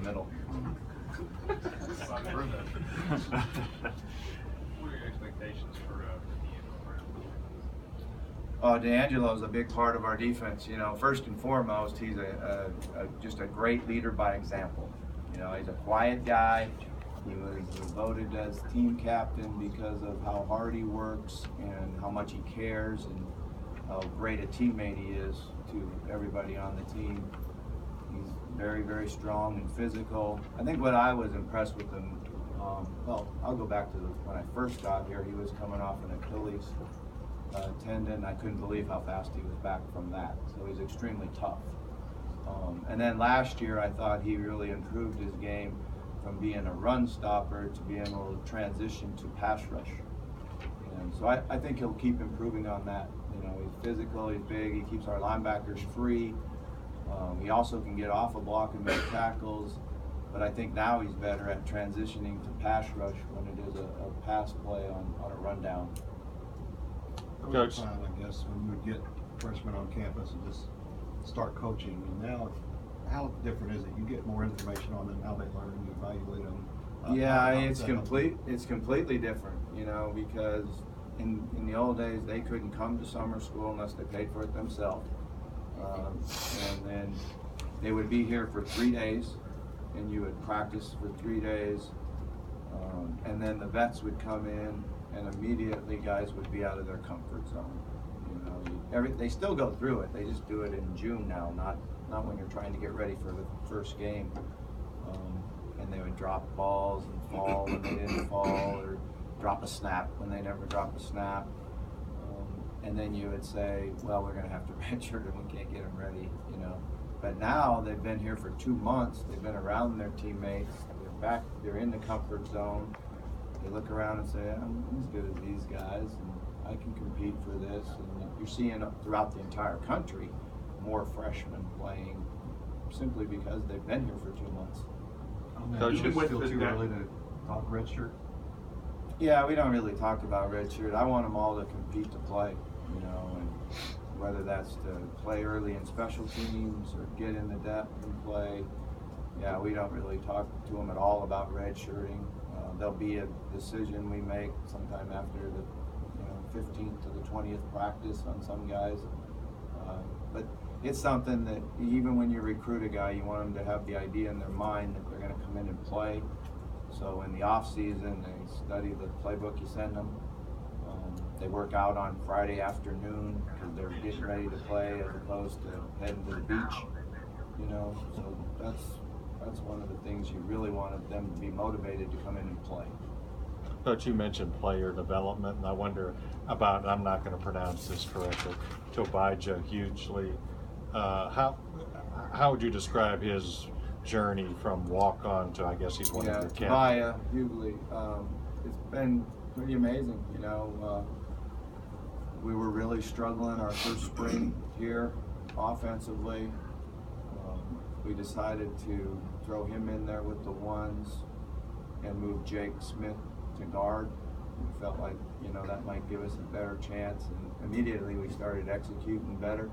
middle. What are your expectations for D'Angelo's a big part of our defense. You know, first and foremost, he's just a great leader by example. You know, he's a quiet guy. He was voted as team captain because of how hard he works and how much he cares and how great a teammate he is to everybody on the team. He's very, very strong and physical. I think what I was impressed with him, well, I'll go back to when I first got here. He was coming off an Achilles tendon. I couldn't believe how fast he was back from that. So he's extremely tough. And then last year, I thought he really improved his game from being a run stopper to being able to transition to pass rush. And so I think he'll keep improving on that. You know, he's physical, he's big, he keeps our linebackers free. He also can get off a block and make tackles. But I think now he's better at transitioning to pass rush when it is a pass play on a rundown. Coach, time, I guess, when you would get freshmen on campus and just start coaching, and now, how different is it? You get more information on them, how they learn, you evaluate them. Yeah, it's completely different, you know, because in the old days they couldn't come to summer school unless they paid for it themselves, and then they would be here for 3 days, and you would practice for 3 days, and then the vets would come in, and immediately guys would be out of their comfort zone. You know, they still go through it. They just do it in June now, not when you're trying to get ready for the first game. And they would drop balls and fall when they didn't fall, or drop a snap when they never dropped a snap. And then you would say, well, we're going to have to redshirt them. We can't get them ready, you know. But now they've been here for 2 months. They've been around their teammates. They're back. They're in the comfort zone. They look around and say, I'm as good as these guys, and I can compete for this. And you're seeing throughout the entire country more freshmen playing simply because they've been here for 2 months. Coach, it's still too early to talk redshirt? Yeah, we don't really talk about redshirt. I want them all to compete to play, you know, and whether that's to play early in special teams or get in the depth and play. Yeah, we don't really talk to them at all about redshirting. There'll be a decision we make sometime after the 15th to the 20th practice on some guys. But it's something that even when you recruit a guy, you want them to have the idea in their mind that they're going to come in and play. So in the off season, they study the playbook you send them. They work out on Friday afternoon because they're getting ready to play as opposed to heading to the beach. You know, so that's one of the things you really wanted them to be motivated to come in and play. Coach, you mentioned player development, and I wonder about, and I'm not going to pronounce this correctly, Tobijah Hughley. How would you describe his journey from walk-on to, I guess he's one of your captains? Tobijah Hughley. It's been pretty amazing. You know, we were really struggling our first spring here offensively. We decided to throw him in there with the ones and move Jake Smith to guard. We felt like, you know, that might give us a better chance, and immediately we started executing better.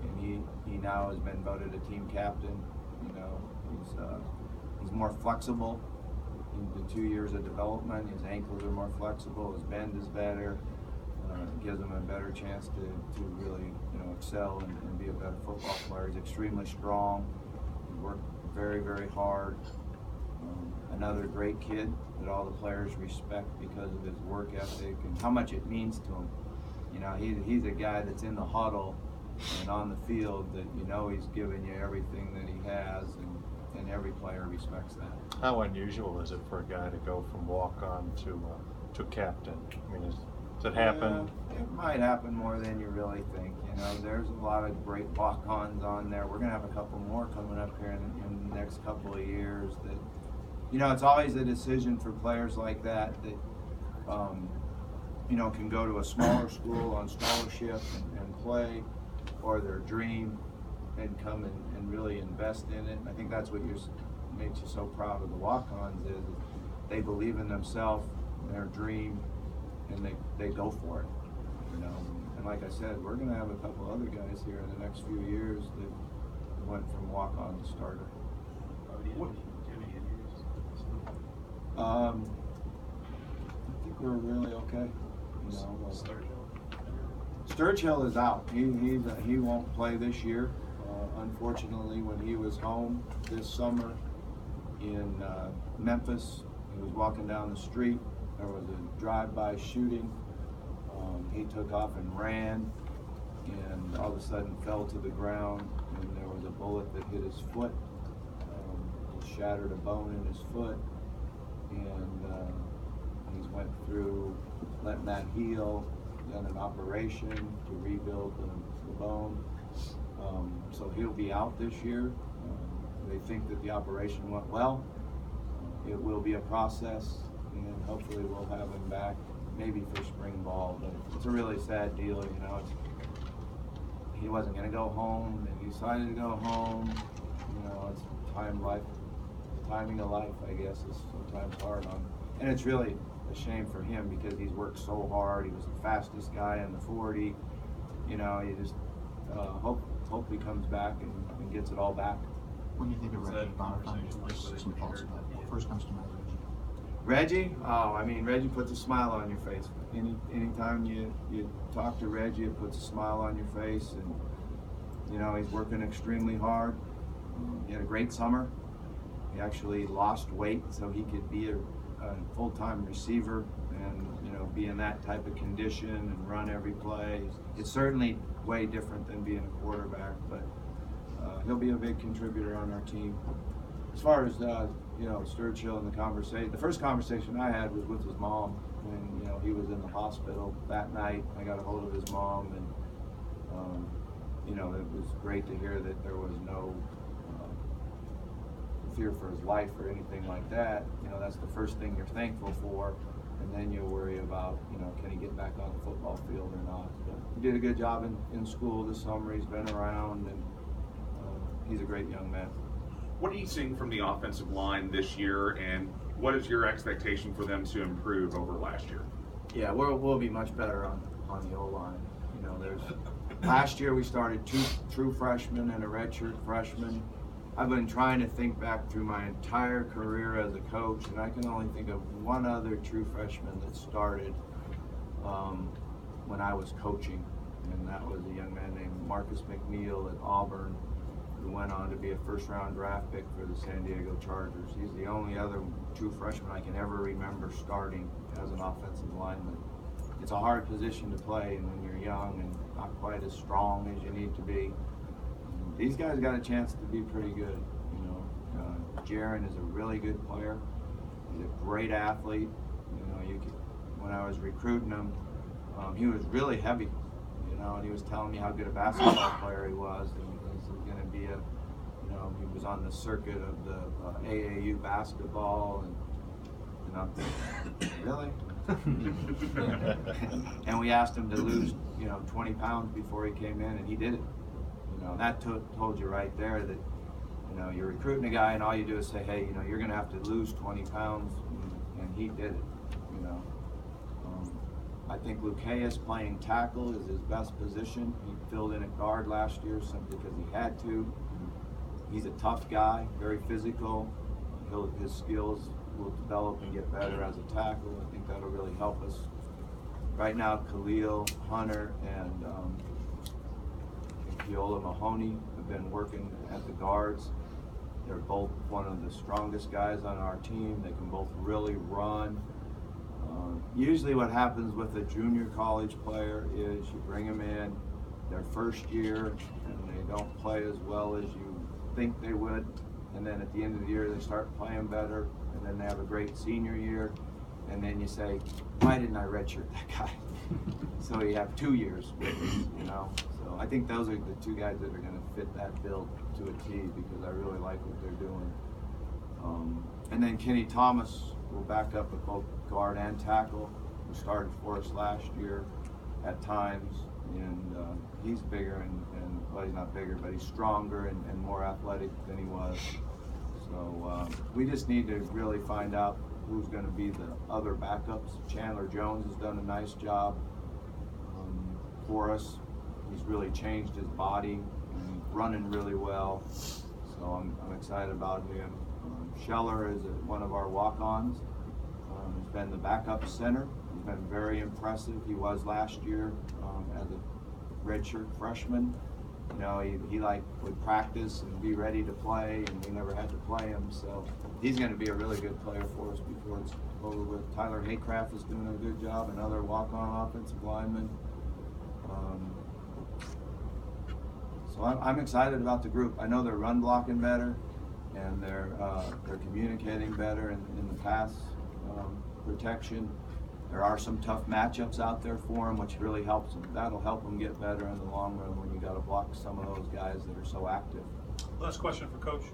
And he now has been voted a team captain. You know, he's more flexible in the 2 years of development. His ankles are more flexible. His bend is better. It gives him a better chance to really, you know, excel and be a better football player. He's extremely strong. He worked very, very hard. Another great kid that all the players respect because of his work ethic and how much it means to him. You know, he's a guy that's in the huddle and on the field that, you know, he's giving you everything that he has, and every player respects that. How unusual is it for a guy to go from walk-on to captain? I mean, does it happen? It might happen more than you really think. You know, there's a lot of great walk-ons on there. We're going to have a couple more coming up here in the next couple of years. That, you know, it's always a decision for players like that you know, can go to a smaller school on scholarship and play, or their dream and come and really invest in it. And I think that's what makes you so proud of the walk-ons is they believe in themselves, their dream, and they go for it, you know. And like I said, we're going to have a couple other guys here in the next few years that went from walk-on to starter. Sturgill is out. He won't play this year. Unfortunately, when he was home this summer in Memphis, he was walking down the street. There was a drive-by shooting. He took off and ran, and all of a sudden fell to the ground, and there was a bullet that hit his foot. It shattered a bone in his foot, and he's went through letting that heal, done an operation to rebuild the bone. So he'll be out this year. They think that the operation went well. It will be a process, and hopefully we'll have him back maybe for spring ball. But it's a really sad deal, you know. He wasn't going to go home, and he decided to go home. You know, it's timing of life, I guess, is sometimes hard on. And it's really a shame for him because he's worked so hard. He was the fastest guy in the 40. You know, you just hope he comes back and gets it all back. When you think of Reggie Bonifant, just some thoughts about it. What first comes to mind? Reggie? Oh, I mean, Reggie puts a smile on your face. Anytime you talk to Reggie, it puts a smile on your face, and you know he's working extremely hard. He had a great summer. He actually lost weight so he could be a full-time receiver and you know be in that type of condition and run every play. It's certainly way different than being a quarterback, but he'll be a big contributor on our team. As far as you know, Sturgill and the conversation, the first conversation I had was with his mom when you know he was in the hospital that night. I got a hold of his mom, and you know it was great to hear that there was no fear for his life or anything like that. You know, that's the first thing you're thankful for, and then you worry about, you know, can he get back on the football field or not. But he did a good job in school this summer. He's been around, and he's a great young man. What are you seeing from the offensive line this year, and what is your expectation for them to improve over last year? Yeah, we'll be much better on the O-line. You know, last year we started 2 true freshmen and a redshirt freshman. I've been trying to think back through my entire career as a coach, and I can only think of one other true freshman that started when I was coaching, and that was a young man named Marcus McNeil at Auburn, who went on to be a first-round draft pick for the San Diego Chargers. He's the only other true freshman I can ever remember starting as an offensive lineman. It's a hard position to play, and when you're young and not quite as strong as you need to be. These guys got a chance to be pretty good. You know, Jaron is a really good player. He's a great athlete. You know, when I was recruiting him, he was really heavy. You know, and he was telling me how good a basketball player he was, and he was going to be you know, he was on the circuit of the AAU basketball, and I'm thinking, really? And we asked him to lose, you know, 20 pounds before he came in, and he did it. You know, that told you right there that, you know, you're recruiting a guy and all you do is say, hey, you know, you're going to have to lose 20 pounds, and he did it, you know. I think Lucaeus playing tackle is his best position. He filled in at guard last year simply because he had to. He's a tough guy, very physical. His skills will develop and get better as a tackle. I think that'll really help us. Right now, Khalil, Hunter, and Keola Mahoney have been working at the guards. They're both one of the strongest guys on our team. They can both really run. Usually what happens with a junior college player is you bring them in their first year and they don't play as well as you think they would, and then at the end of the year they start playing better, and then they have a great senior year, and then you say, why didn't I redshirt that guy? So you have 2 years, you know. So I think those are the 2 guys that are going to fit that bill to a T, because I really like what they're doing. And then Kenny Thomas will back up at both guard and tackle, who started for us last year at times, and he's bigger and well, he's not bigger, but he's stronger and more athletic than he was. So we just need to really find out who's going to be the other backups. Chandler Jones has done a nice job for us. He's really changed his body and he's running really well. So I'm excited about him. Scheller is one of our walk-ons. He's been the backup center. He's been very impressive. He was last year as a redshirt freshman. You know, he like would practice and be ready to play, and we never had to play him. So he's going to be a really good player for us before it's over with. Tyler Haycraft is doing a good job, another walk-on offensive lineman. So I'm excited about the group. I know they're run blocking better, and they're communicating better in the pass protection. There are some tough matchups out there for them, which really helps them. That'll help them get better in the long run when you got to block some of those guys that are so active. Last question for Coach.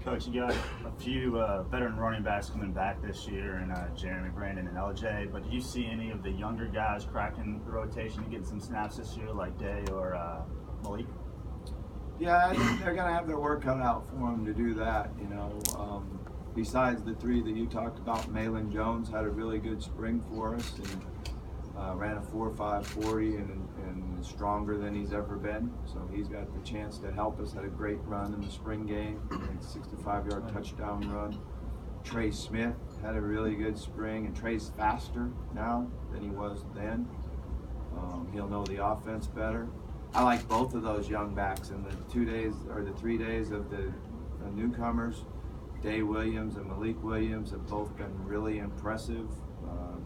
Coach, you got a few veteran running backs coming back this year, and Jeremy, Brandon, and LJ. But do you see any of the younger guys cracking the rotation and getting some snaps this year, like Day or Malik? Yeah, I think they're going to have their work cut out for them to do that. You know, besides the three that you talked about, Malin Jones had a really good spring for us and ran a 4.5 40 and is stronger than he's ever been. So he's got the chance to help us. Had a great run in the spring game, a 65-yard touchdown run. Trey Smith had a really good spring, and Trey's faster now than he was then. He'll know the offense better. I like both of those young backs in the 2 days or the 3 days of the newcomers. Day Williams and Malik Williams have both been really impressive.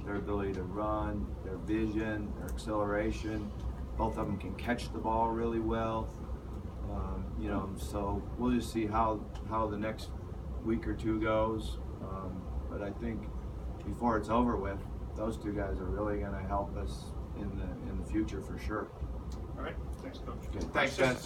Their ability to run, their vision, their acceleration. Both of them can catch the ball really well. You know, so we'll just see how the next week or two goes. But I think before it's over with, those two guys are really going to help us in the future for sure. All right, thanks, Coach. Okay, thanks, guys.